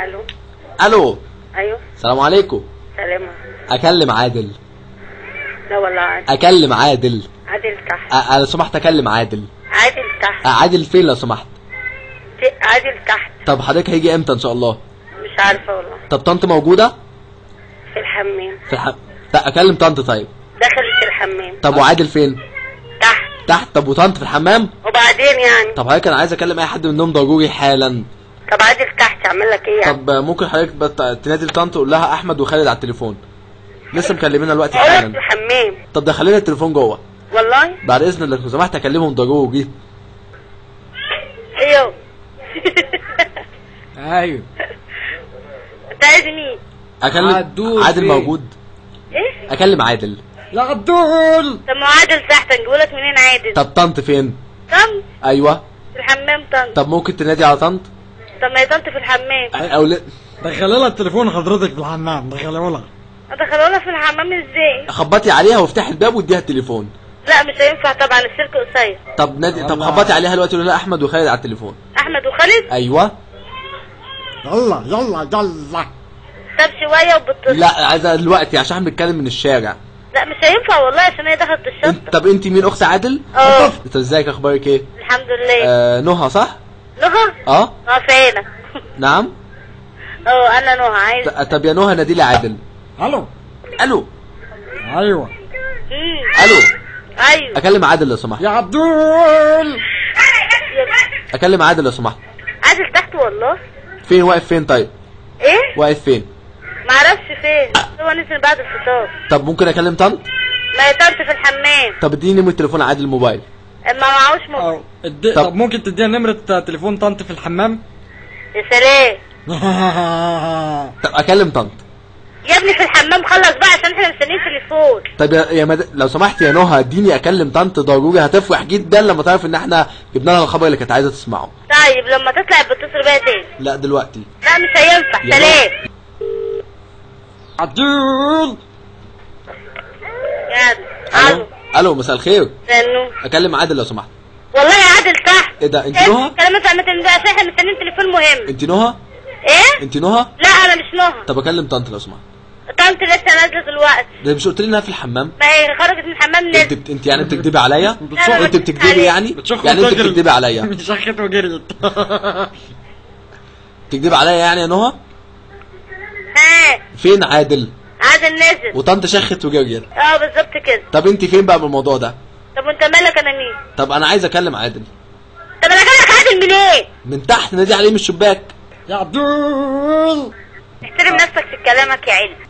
الو. الو. ايوه. السلام عليكم. سلام. اكلم عادل. لا والله عادل. اكلم عادل. عادل تحت. لو سمحت اكلم عادل. عادل تحت. عادل فين لو سمحت؟ عادل تحت. طب حضرتك هيجي امتى ان شاء الله؟ مش عارفه والله. طب طنط موجوده؟ في الحمام. لا اكلم طنط. طيب دخلت الحمام. طب وعادل فين؟ تحت. تحت. طب وطنط في الحمام؟ وبعدين يعني. طب حضرتك انا عايز اكلم اي حد منهم ضروري حالا. طب عادل تحت اعمل لك ايه يعني؟ طب ممكن حضرتك تنادي لطنط تقول لها احمد وخالد على التليفون لسه مكلمينها دلوقتي في حالا. الحمام. طب دخلينا التليفون جوه والله بعد اذنك لو سمحت اكلمهم ضروري. ايوه. ايوه. انت عايز مين؟ اكلم عادل فين؟ موجود. ايه؟ اكلم عادل. يا عدول. طب ما عادل تحت نجيبهولك منين عادل؟ طب طنط فين؟ طنط ايوه. في الحمام طنط. طب ممكن تنادي على طنط؟ طب ما هي طنط في الحمام. او لا دخلي لها التليفون حضرتك في الحمام، دخلي لها. ادخلونا في الحمام ازاي؟ خبطي عليها وافتحي الباب واديها التليفون. لا مش هينفع طبعا السلك قصير. طب نادي. طب يلا. خبطي عليها دلوقتي قولي لها احمد وخالد على التليفون. احمد وخالد. ايوه. يلا يلا يلا. طب شويه وبتصل. لا عايزه دلوقتي عشان احنا بنتكلم من الشارع. لا مش هينفع والله عشان هي دخلت الشنطه. طب انت مين؟ اخت عادل؟ اه. انت ازيك اخبارك ايه؟ الحمد لله. نهى صح؟ نهى. اه فين؟ نعم. انا نهى عايز. طب يا نهى نادي لي عادل. الو. الو. ايوه. الو. ايوه. اكلم عادل لو سمحت. يا عدول. اكلم عادل لو سمحت. عادل تحت والله. فين؟ واقف فين طيب؟ ايه؟ واقف فين؟ معرفش فين، هو نزل بعد الفطار. طب ممكن اكلم طنط؟ ما يطرت في الحمام. طب اديني نمرة تليفون عادل الموبايل. ما معهوش موبايل. طب ممكن تديها نمرة تليفون طنط في الحمام؟ يا سلام. طب اكلم طنط. يا ابني في الحمام خلص بقى عشان احنا مستنيين تليفون. طب لو سمحت يا نهى اديني اكلم طنط ضروري. هتفرح جدا لما تعرف ان احنا جبنا لها الخبر اللي كانت عايزه تسمعه. طيب لما تطلع بتصل بيها تاني. لا دلوقتي. لا مش هينفع. سلام. عدول. يلا. الو. الو مساء الخير. سنو. اكلم عادل لو سمحت. والله يا عادل تحت. ايه ده انت نهى؟ كلامك عن عشان احنا مستنيين تليفون مهم. انت نهى؟ ايه؟ انت نهى؟ لا انا مش نهى. طب اكلم طنط لو سمحت. طنط لسه نازله دلوقتي. ده مش قلت لي انها في الحمام؟ ما هي خرجت من الحمام نزلت. انت يعني بتكدبي عليا؟ لا، انت بتكدبي يعني؟ يعني انت بتكدبي عليا؟ شخت وجريت. بتكدبي عليا يعني يا نهى؟ ها. فين عادل؟ عادل نزل. وطنط شخت وجريت. بالظبط كده. طب انت فين بقى بالموضوع ده؟ طب وانت مالك انا مين؟ طب انا عايز اكلم عادل. طب انا جايلك عادل منين؟ من تحت نادي عليه من الشباك. يا عدول. احترم نفسك في كلامك يا علم.